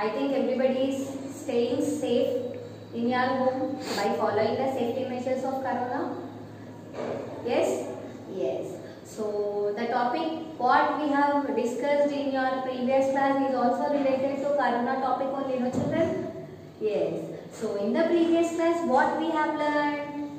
I think everybody is staying safe in your home by following the safety measures of Corona. Yes? Yes. So the topic what we have discussed in your previous class is also related to Corona topic only, no children? Yes. So in the previous class what we have learned?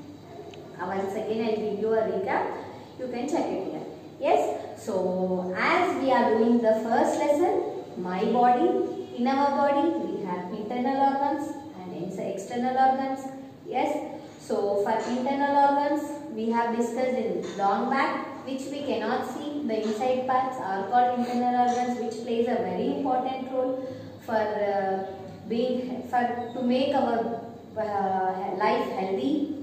Once again I will give you a recap. You can check it here. Yes. So as we are doing the first lesson, my body. In our body we have internal organs and external organs. Yes. So for internal organs we have discussed in long back, which we cannot see. The inside parts are called internal organs, which plays a very important role for to make our life healthy,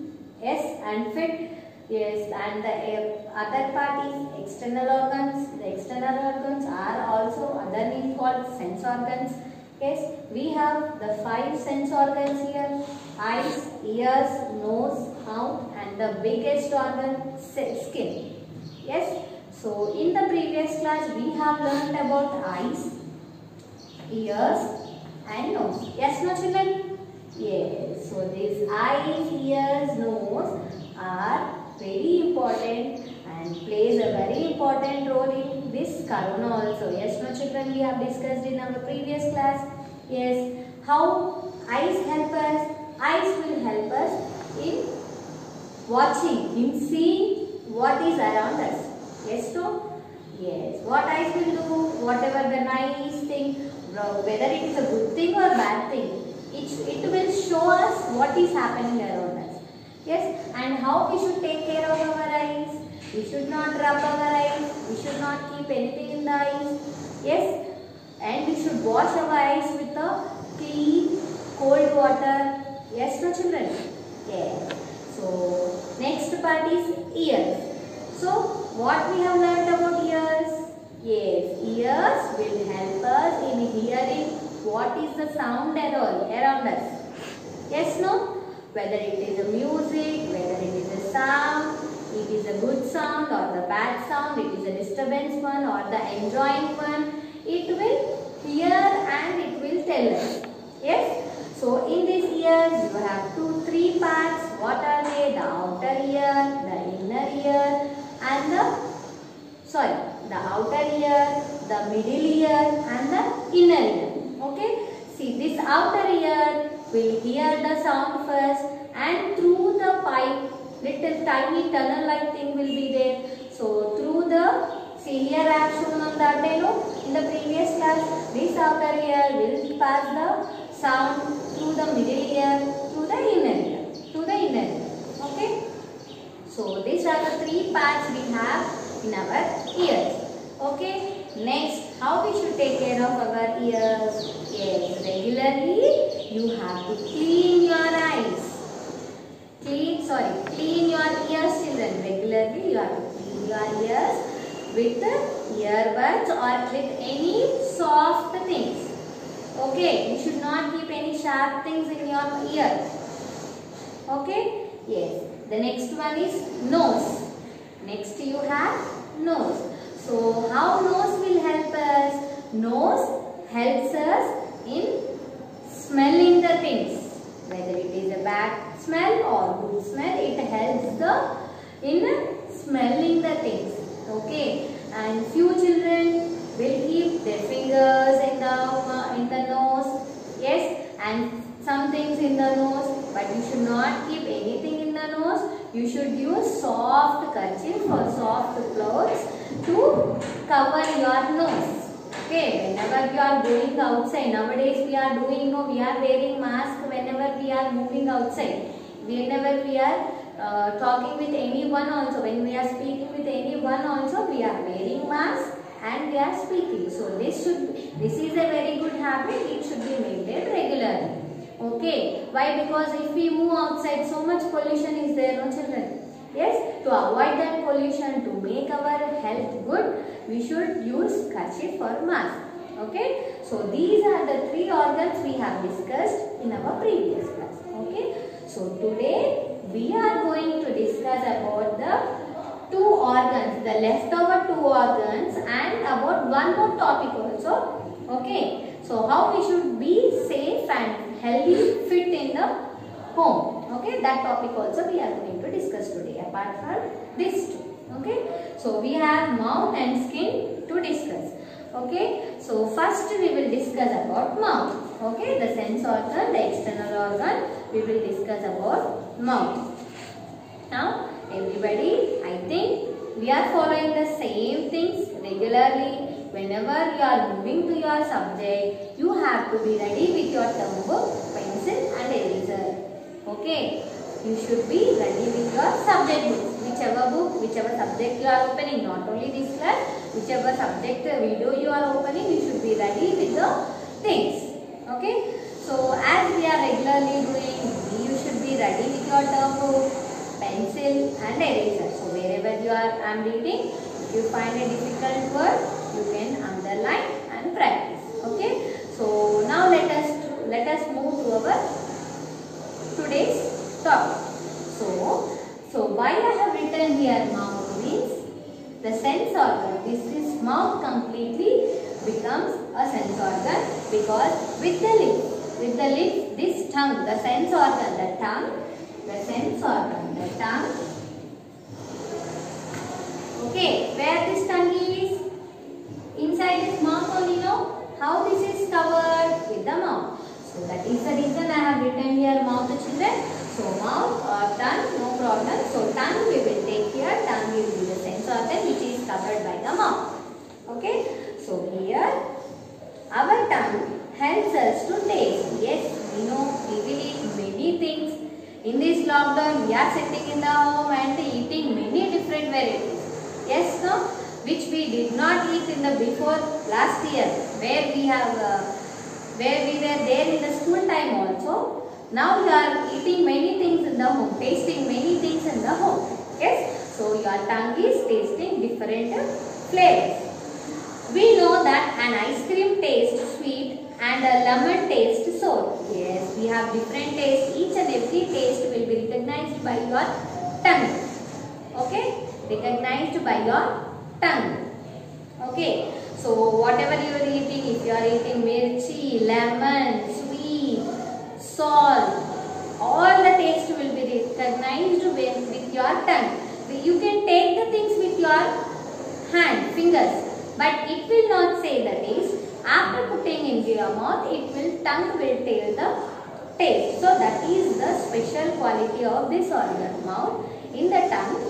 yes, and fit. Yes, and the other part is external organs. The external organs are also other name called sense organs. Yes, we have the 5 sense organs here: eyes, ears, nose, mouth, and the biggest organ, skin. Yes, so in the previous class we have learned about eyes, ears, and nose. Yes, no children? Yes, so these eyes, ears, nose are very important and plays a very important role in this Corona also. Yes, no children, we have discussed in our previous class. Yes, how eyes help us? Eyes will help us in watching, in seeing what is around us. Yes, no? Yes, what eyes will do? Whatever the nice thing, whether it is a good thing or bad thing, it will show us what is happening around us. Yes, and how we should take care of our eyes. We should not rub our eyes. We should not keep anything in the eyes. Yes, and we should wash our eyes with a clean, cold water. Yes, no children? Yes. So, next part is ears. So, what we have learned about ears? Yes, ears will help us in hearing what is the sound around us. Yes, no? Whether it is a music, whether it is a sound, it is a good sound or the bad sound, it is a disturbance one or the enjoying one, it will hear and it will tell us. Yes? So in these ears you have 2-3 parts. What are they? The outer ear, the inner ear and the outer ear, the middle ear and the inner ear. Okay? See, this outer ear will hear the sound first and through the pipe, little tiny tunnel like thing will be there. So through the, see here I have shown on the antenna in the previous class, this outer ear will pass the sound through the middle ear, through the inner ear, okay. So these are the 3 parts we have in our ears, okay. Next, how we should take care of our ears? Yes, regularly you have to clean your eyes. Clean your ears, children. Regularly you have to clean your ears with earbuds or with any soft things. Okay, you should not keep any sharp things in your ear. Okay, yes. The next one is nose. Next you have nose. So how nose will help us? Nose helps us in smelling the things. Whether it is a bad smell or good smell, it helps in smelling the things. Okay, and few children will keep their fingers in the nose. Yes, and some things in the nose, but you should not keep anything in the nose. You should use soft kerchief or soft clothes to cover your nose. Okay, whenever you are going outside, nowadays we are wearing mask whenever we are moving outside. Whenever we are talking with anyone also, when we are speaking with anyone also, we are wearing mask and we are speaking. So this is a very good habit. It should be maintained regularly. Okay, why? Because if we move outside, so much pollution is there, no children? Yes, to avoid that pollution, to make our health good, we should use kerchief or mask. Okay, so these are the 3 organs we have discussed in our previous class. Okay, so today we are going to discuss about the 2 organs, the leftover 2 organs, and about one more topic also. Okay, so So how we should be safe and healthy, fit in the home. Okay, that topic also we are going to discuss today apart from this two. Okay, so we have mouth and skin to discuss. Okay, so first we will discuss about mouth. Okay, the sense organ, the external organ, we will discuss about mouth. Now everybody, I think we are following the same things regularly. Whenever you are moving to your subject, you have to be ready with your term book, pencil and eraser. Okay, you should be ready with your subject book. Whichever subject you are opening, not only this class, whichever subject video you are opening, you should be ready with the things. Okay, so as we are regularly doing, you should be ready with your term book, pencil and eraser. So wherever you are, I am reading, if you find a difficult word, you can underline and practice. Okay, so now let us move to our today's topic. So why I have written here mouth means the sense organ. This mouth completely becomes a sense organ because with the lips, this tongue, the sense organ, the tongue. Okay, where this tongue is? Inside this mouth only, no? How this is covered? With the mouth. So that is the reason I have written here mouth, children. So mouth or tongue, no problem. So tongue we will take here. Tongue will be the sense organ which is covered by the mouth. Okay. So here our tongue helps us to taste. Yes, we know we will eat many things. In this lockdown, we are sitting in the home and eating many different varieties. Yes, no? Which we did not eat in the before last year, where we were there in the school time also. Now you are eating many things in the home, tasting many things in the home. Yes, so your tongue is tasting different flavors. We know that an ice cream tastes sweet and a lemon tastes sour. Yes, we have different tastes. Each and every taste will be recognized by your tongue. Okay, recognized by your tongue. Okay, so whatever you are eating, if you are eating mirchi, lemon, sweet, salt, all the taste will be recognized with your tongue. You can take the things with your hand, fingers, but it will not say the taste. After putting into your mouth, tongue will tell the taste. So that is the special quality of this organ, mouth. In the tongue,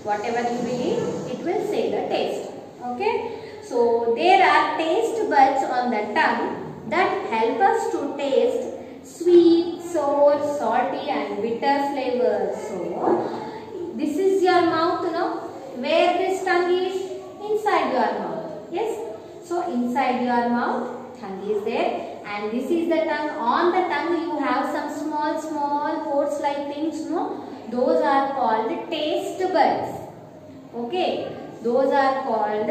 whatever you will eat, it will say the taste. Okay. So there are taste buds on the tongue that help us to taste sweet, sour, salty and bitter flavors. So this is your mouth, no? Where this tongue is? Inside your mouth. Yes. So inside your mouth, tongue is there, and this is the tongue. On the tongue you have some small pores like things, no? Those are called taste buds. Okay, those are called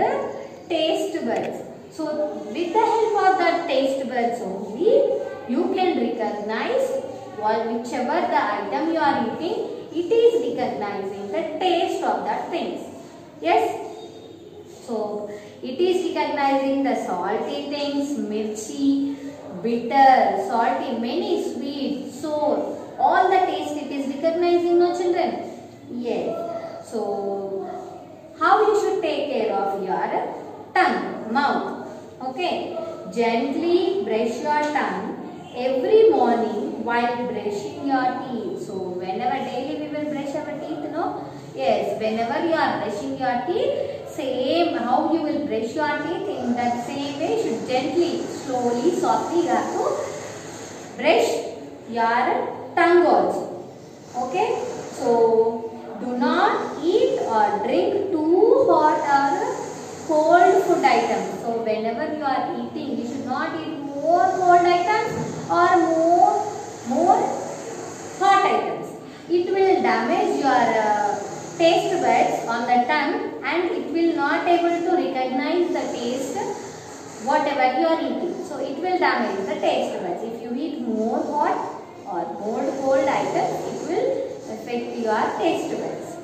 taste buds. So with the help of the taste buds only, you can recognize whichever the item you are eating, it is recognizing the taste of that things. Yes. So it is recognizing the salty things, mirchi, bitter, salty, many sweet, sour, all the taste it is recognizing, no children? Yes. So how you should take care of your tongue, mouth? Okay. Gently brush your tongue every morning while brushing your teeth. So whenever daily we will brush our teeth, no? Yes, whenever you are brushing your teeth, same how you will brush your teeth, in that same way you should gently, slowly, softly you have to brush your tongue also. Okay. So do not eat or drink too hot or cold food items. So whenever you are eating, you should not eat more cold items or more hot items. It will damage your taste buds on the tongue and it will not able to recognize the taste whatever you are eating. So it will damage the taste buds. If you eat more hot or more cold items, it will affect your taste buds.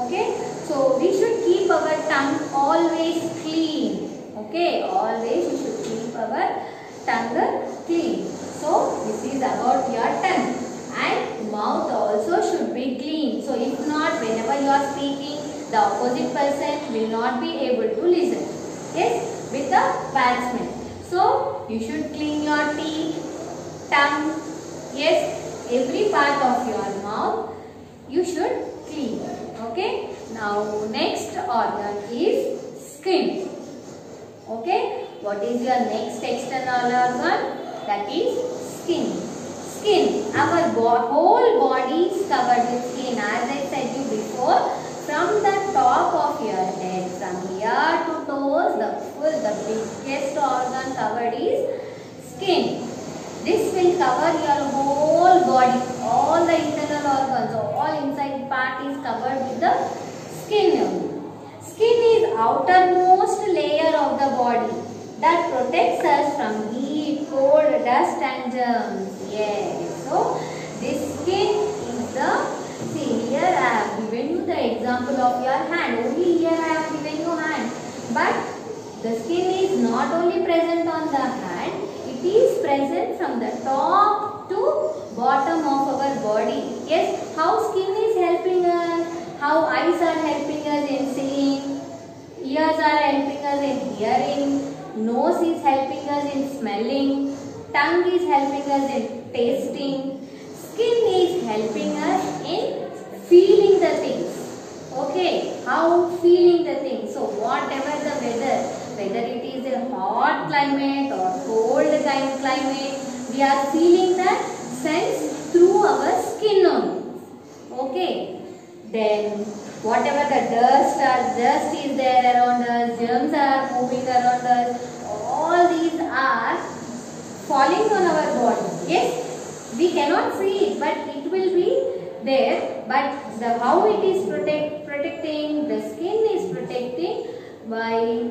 Okay. So we should keep our tongue always clean. Okay. Always we should keep our tongue clean. So this is about your tongue. And mouth also should be clean. So if not, whenever you are speaking, the opposite person will not be able to listen. Yes, with a bad smell. So you should clean your teeth, tongue, yes, every part of your mouth you should clean. Okay. Now next organ is skin. Okay. What is your next external organ? That is skin. Skin. Our whole body is covered with skin. As I said you before, from the top of your head, from ear to toes, the biggest organ covered is skin. This will cover your whole body. All the internal organs, all inside part is covered with the skin. Skin is outermost layer of the body that protects us from heat, cold, dust and germs. Yes. So this skin is the, see here I have given you the example of your hand. Only here I have given you hand. But the skin is not only present on the hand, it is present from the top to bottom of our body. Yes, how skin is helping us, how eyes are helping us in seeing, ears are helping us in hearing, nose is helping us in smelling, tongue is helping us in tasting, skin is helping us in feeling the things. Okay, how feeling the things. So whatever the weather, whether it is a hot climate or cold climate, we are feeling that sense through our skin only. Okay. Then whatever the dust is there around us, germs are moving around us, all these are falling on our body. Yes, we cannot see it, but it will be there. But how it is protecting, the skin is protecting by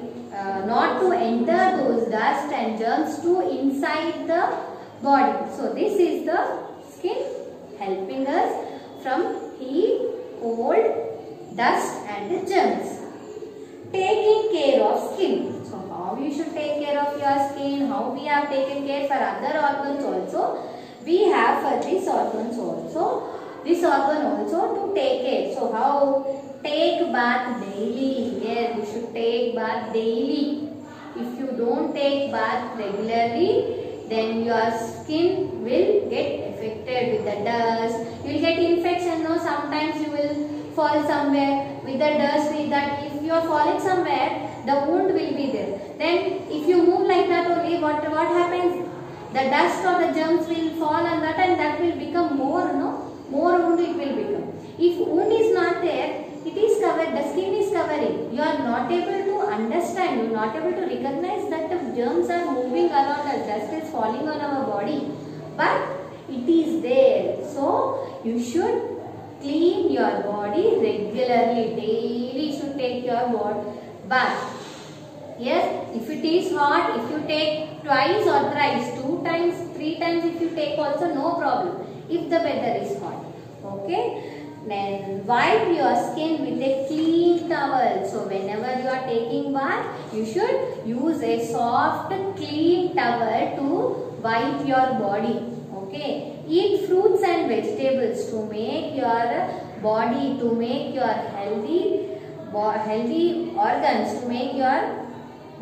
not to enter those dust and germs to inside the body. So this is the skin helping us from heat, cold, dust and germs. Taking care of skin. So how you should take care of your skin, how we have taken care for other organs also, we have for this organ also to take care. So how? Take bath daily. Yes, you should take bath daily. If you don't take bath regularly, then your skin will get affected with the dust. You will get infection. No, sometimes you will fall somewhere with the dust. With that, if you are falling somewhere, the wound will be there. Then, if you move like that only, what happens? The dust or the germs will fall on that, and that will become more wound it will become. If wound is not there, it is covered, the skin is covering. You are not able to understand, you are not able to recognize that the germs are moving around us, dust is falling on our body. But it is there. So, you should clean your body regularly. Daily you should take your bath. Yes, if it is hot, if you take twice or thrice, 2 times, 3 times if you take also, no problem. If the weather is hot. Okay. Then wipe your skin with a clean towel. So whenever you are taking bath, you should use a soft clean towel to wipe your body. Okay. Eat fruits and vegetables to make your body, to make your healthy organs, to make your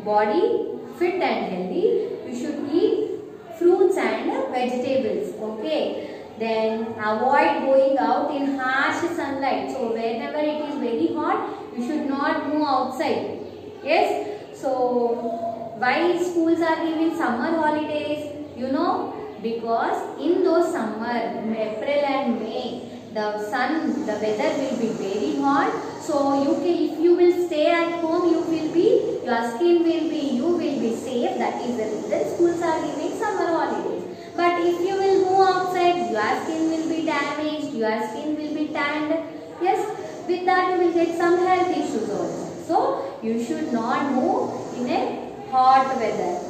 body fit and healthy. You should eat fruits and vegetables. Okay. Then avoid going out in harsh sunlight. So whenever it is very hot, you should not go outside. Yes. So why schools are giving summer holidays? You know, because in those summer, April and May, the weather will be very hot. So if you will stay at home, your skin will be, you will be safe. That is the reason schools are giving summer holidays. But if you will go outside, your skin will be damaged, your skin will be tanned. Yes, with that you will get some health issues also. So, you should not move in a hot weather.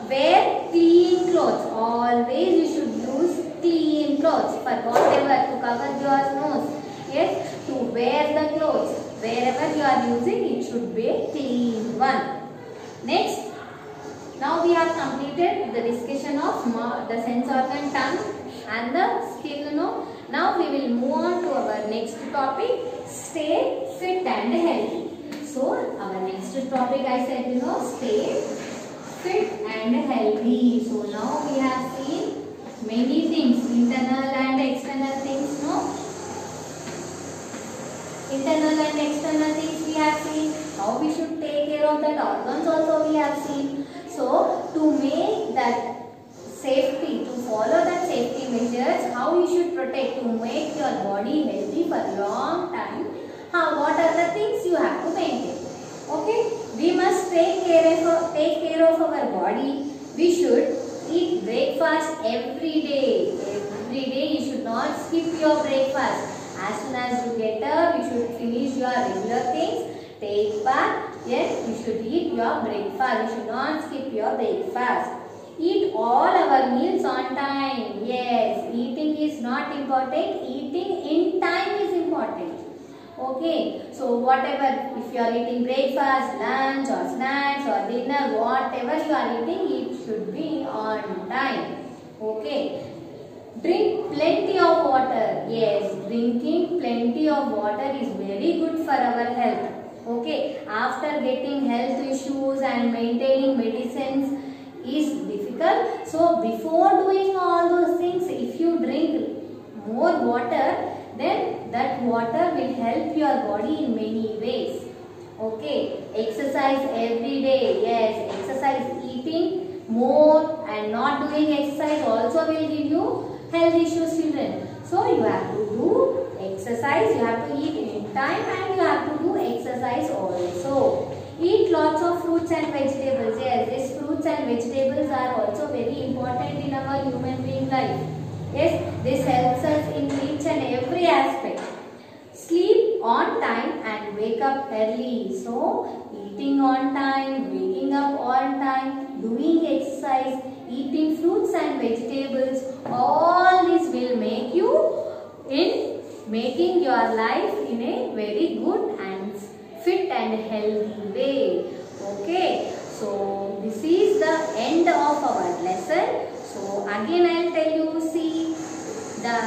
Wear clean clothes. Always you should use clean clothes. For whatever, to cover your nose. Yes, to wear the clothes. Wherever you are using, it should be a clean one. Next, Now we have completed the discussion of the sense organ tongue and the skin. Now we will move on to our next topic, stay fit and healthy. So our next topic I said stay fit and healthy. So now we have seen many things, internal and external things, internal and external things we have seen. How we should take care of that organs also we have seen. So to make that safety, to follow that safety measures, how you should protect to make your body healthy for a long time, what are the things you have to maintain. Okay, we must take care of our body. We should eat breakfast every day. Every day you should not skip your breakfast. As soon as you get up, you should finish your regular things. Take bath. Yes, you should eat your breakfast. You should not skip your breakfast. Eat all our meals on time. Yes, eating is not important. Eating in time is important. Okay, so whatever, if you are eating breakfast, lunch or snacks or dinner, whatever you are eating, it should be on time. Okay. Drink plenty of water. Yes, drinking plenty of water is very good for our health. Okay, after getting health issues and maintaining medicines is difficult. So before doing all those things, if you drink more water, then that water will help your body in many ways. Okay, exercise every day. Yes, exercise, eating more and not doing exercise also will give you health issues, children. So you have to do exercise, you have to eat in time and you have to do exercise also. Eat lots of fruits and vegetables. Yes, these fruits and vegetables are also very important in our human being life. Yes, this helps us in each and every aspect. Sleep on time and wake up early. So, eating on time, waking up on time, doing exercise, eating fruits and vegetables, all this will make you in making your life in a very good and fit and healthy way. Okay, so this is the end of our lesson. So again I will tell you, see, the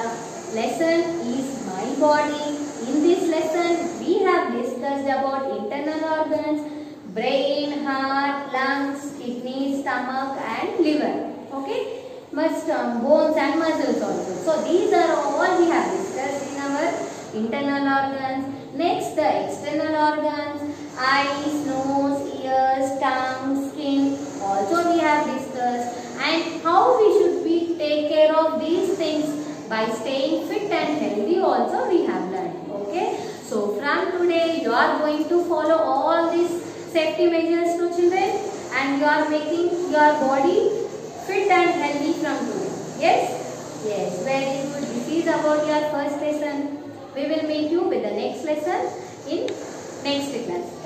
lesson is my body. In this lesson we have discussed about internal organs, brain, heart, lungs, kidney, stomach and liver. Okay, bones and muscles also. So these are all we have discussed in our internal organs. Next, the external organs, eyes, nose, ears, tongue, skin, also we have discussed. And how we should take care of these things by staying fit and healthy also we have learned. Okay, so from today you are going to follow all these safety measures to children and you are making your body fit and healthy from today. Yes? Yes, very good. This is about your first lesson. We will meet you with the next lesson in next class.